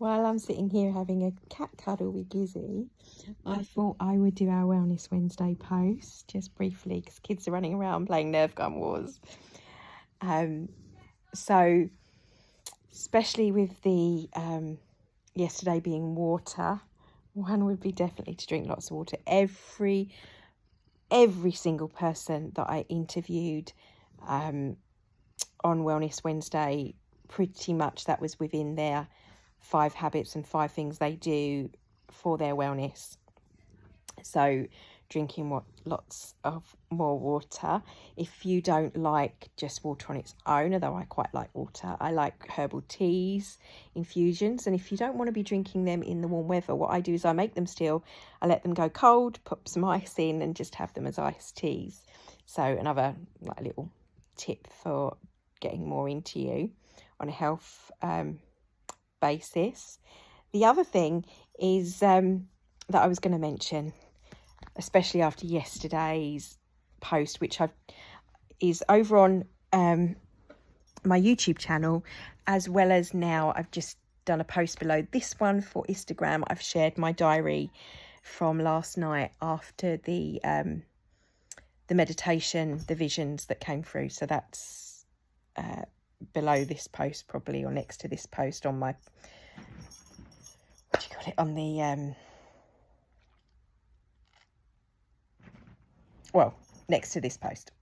While I'm sitting here having a cat cuddle with Gizzy, I thought I would do our Wellness Wednesday post just briefly because kids are running around playing Nerf gun wars. So, especially with the yesterday being water, one would be definitely to drink lots of water. Every single person that I interviewed on Wellness Wednesday, pretty much that was within their 5 habits and 5 things they do for their wellness. So drinking lots of more water. If you don't like just water on its own, although I quite like water, I like herbal teas, infusions. And if you don't want to be drinking them in the warm weather, what I do is I make them still. I let them go cold, put some ice in and just have them as iced teas. So another little tip for getting more into you on a health basis. The other thing is that I was going to mention, especially after yesterday's post, which is over on my YouTube channel, as well as now I've just done a post below this one for Instagram. I've shared my diary from last night after the meditation, the visions that came through. So that's below this post probably, or next to this post on my, on the well, next to this post.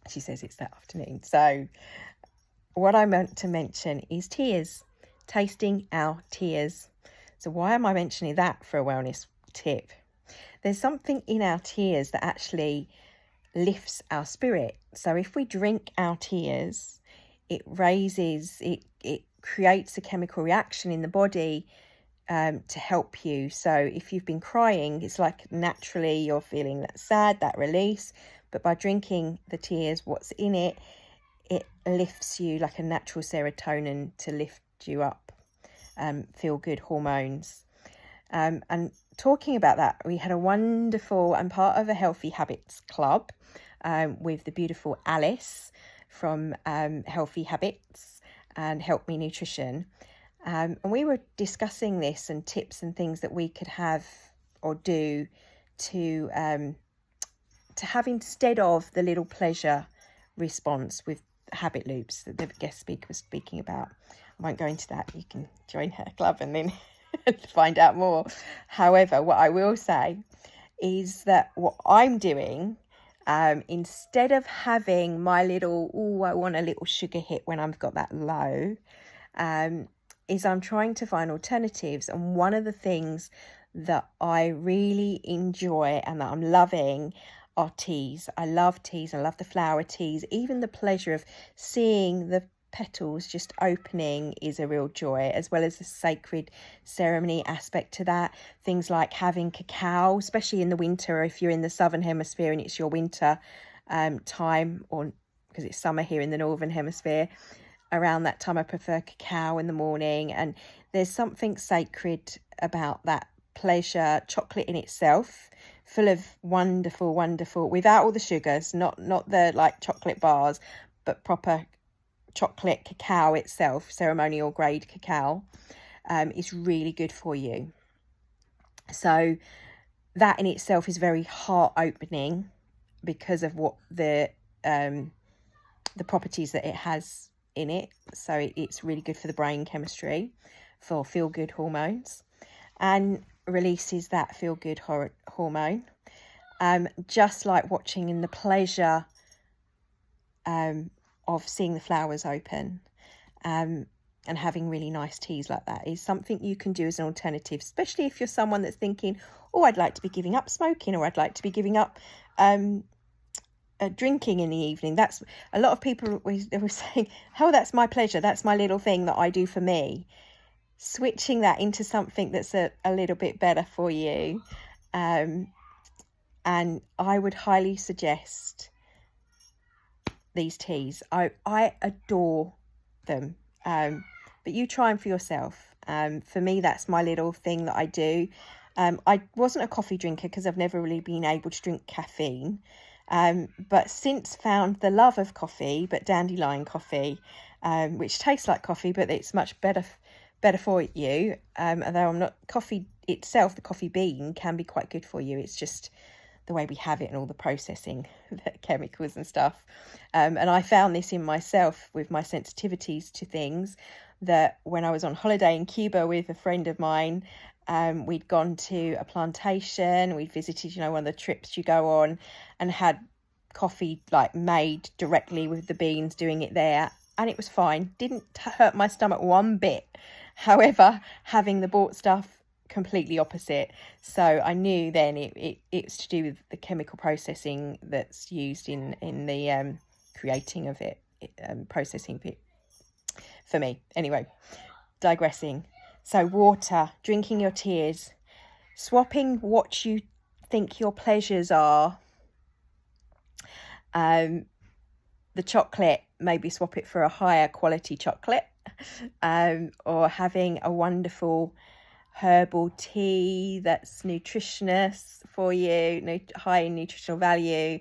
She says it's that afternoon. So what I meant to mention is tears, tasting our tears. So why am I mentioning that for a wellness tip? There's something in our tears that actually lifts our spirit. So if we drink our tears, it creates a chemical reaction in the body to help you. So if you've been crying, it's like naturally you're feeling that sad, that release. But by drinking the tears, what's in it, it lifts you like a natural serotonin to lift you up, feel good hormones. And talking about that, we had a wonderful, and part of a Healthy Habits Club with the beautiful Alice from Healthy Habits and Help Me Nutrition. And we were discussing this and tips and things that we could have or do to have instead of the little pleasure response with habit loops that the guest speaker was speaking about. I won't go into that. You can join her club and then find out more. However, what I will say is that what I'm doing, instead of having my little, I want a little sugar hit when I've got that low, is I'm trying to find alternatives. And one of the things that I really enjoy and that I'm loving are teas. I love teas. I love the flower teas. Even the pleasure of seeing the petals just opening is a real joy, as well as the sacred ceremony aspect to that. Things like having cacao, especially in the winter, if you're in the southern hemisphere and it's your winter time, or because it's summer here in the northern hemisphere. Around that time I prefer cacao in the morning, and there's something sacred about that pleasure. Chocolate in itself, full of wonderful, without all the sugars, not the like chocolate bars, but proper chocolate cacao itself, ceremonial grade cacao, is really good for you. So that in itself is very heart opening because of what the properties that it has in it. So it's really good for the brain chemistry, for feel good hormones, and releases that feel good hormone, just like watching in the pleasure of seeing the flowers open, and having really nice teas like that is something you can do as an alternative, especially if you're someone that's thinking, I'd like to be giving up smoking, or I'd like to be giving up drinking in the evening. That's a lot of people they were saying, that's my pleasure, that's my little thing that I do for me. Switching that into something that's a little bit better for you, and I would highly suggest these teas. I adore them, but you try them for yourself. For me, that's my little thing that I do. I wasn't a coffee drinker because I've never really been able to drink caffeine. But since found the love of coffee, but dandelion coffee, which tastes like coffee, but it's much better better for you. Although I'm not, coffee itself, the coffee bean can be quite good for you. It's just the way we have it and all the processing, the chemicals and stuff. And I found this in myself with my sensitivities to things, that when I was on holiday in Cuba with a friend of mine, we'd gone to a plantation, we'd visited, you know, one of the trips you go on, and had coffee like made directly with the beans, doing it there, and it was fine, didn't hurt my stomach one bit. However, having the bought stuff, completely opposite. So I knew then it's to do with the chemical processing that's used in the creating of it, processing of it for me. Anyway, digressing. So water, drinking your tears, swapping what you think your pleasures are. The chocolate, maybe swap it for a higher quality chocolate, or having a wonderful herbal tea that's nutritious for you, high in nutritional value,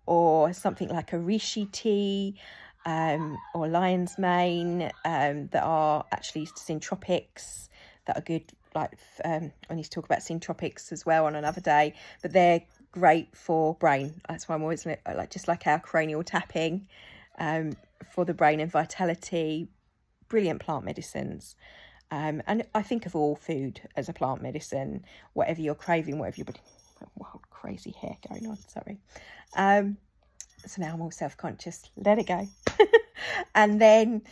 or something like a reishi tea, or lion's mane, that are actually syntropics, that are good. Like I need to talk about syntropics as well on another day, but they're great for brain. That's why I'm always like, just like our cranial tapping, for the brain and vitality, brilliant plant medicines. And I think of all food as a plant medicine, whatever you're craving, whatever you're... Wow, crazy hair going on, sorry. So now I'm all self-conscious, let it go. And then,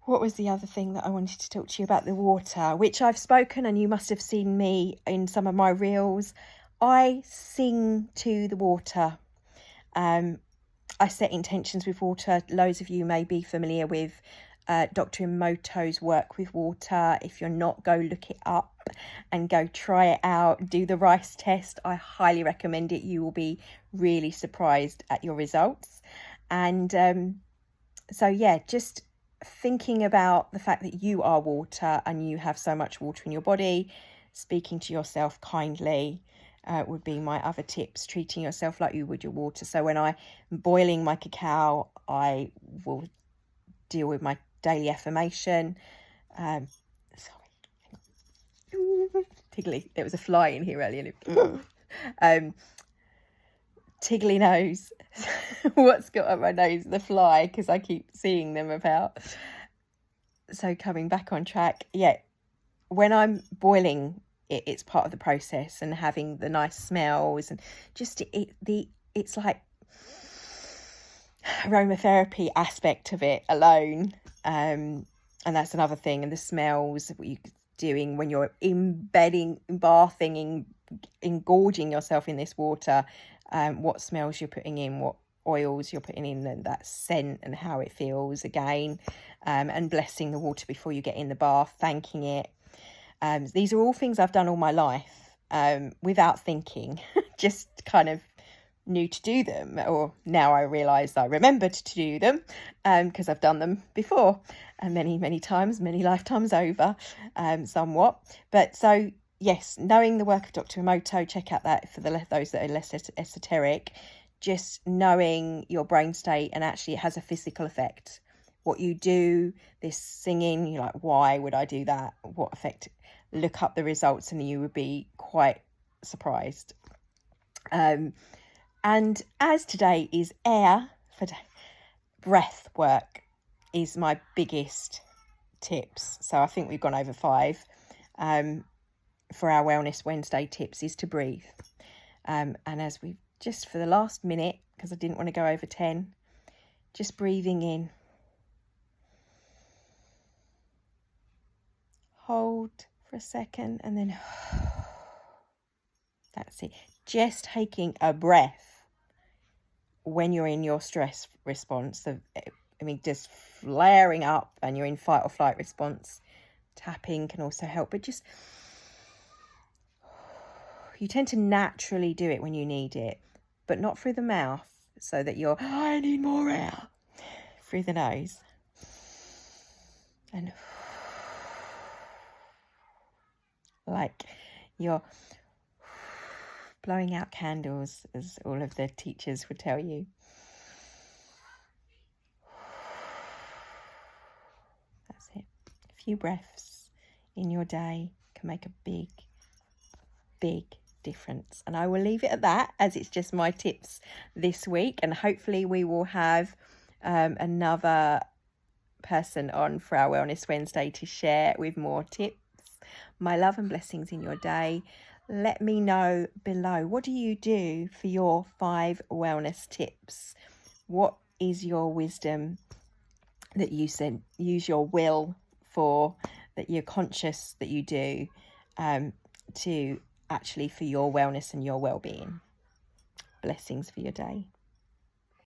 what was the other thing that I wanted to talk to you about? The water, which I've spoken, and you must have seen me in some of my reels. I sing to the water. I set intentions with water. Loads of you may be familiar with Dr. Emoto's work with water. If you're not, go look it up and go try it out. Do the rice test. I highly recommend it. You will be really surprised at your results. And so yeah, just thinking about the fact that you are water and you have so much water in your body, speaking to yourself kindly, would be my other tips. Treating yourself like you would your water. So when I'm boiling my cacao, I will deal with my daily affirmation. Sorry, tiggly. There was a fly in here earlier. Tiggly nose. What's got on my nose? The fly, because I keep seeing them about. So coming back on track, yeah. When I'm boiling, it's part of the process, and having the nice smells, and just it's like aromatherapy aspect of it alone, and that's another thing. And the smells, what you're doing when you're bathing, engorging yourself in this water, what smells you're putting in, what oils you're putting in, and that scent and how it feels again, and blessing the water before you get in the bath, thanking it. These are all things I've done all my life, without thinking, just kind of knew to do them, or now I realise I remembered to do them, because I've done them before, and many times, many lifetimes over, somewhat. But so yes, knowing the work of Dr. Emoto, check out that for those that are less esoteric. Just knowing your brain state, and actually it has a physical effect. What you do, this singing, you're like, why would I do that? What effect? Look up the results and you would be quite surprised. And as today is air for breath work is my biggest tips. So I think we've gone over 5. For our Wellness Wednesday tips is to breathe. And as we've just for the last minute, because I didn't want to go over 10, just breathing in. Hold for a second and then that's it. Just taking a breath when you're in your stress response, just flaring up and you're in fight or flight response, tapping can also help. But just, you tend to naturally do it when you need it, but not through the mouth, so that you're, I need more air, through the nose. And like you're blowing out candles, as all of the teachers would tell you. That's it. few breaths in your day can make a big, big difference. And I will leave it at that, as it's just my tips this week, and hopefully we will have another person on for our Wellness Wednesday to share with more tips. My love and blessings in your day. Let me know below, what do you do for your 5 wellness tips? What is your wisdom that you said use your will for, that you're conscious that you do to actually for your wellness and your well-being? Blessings for your day.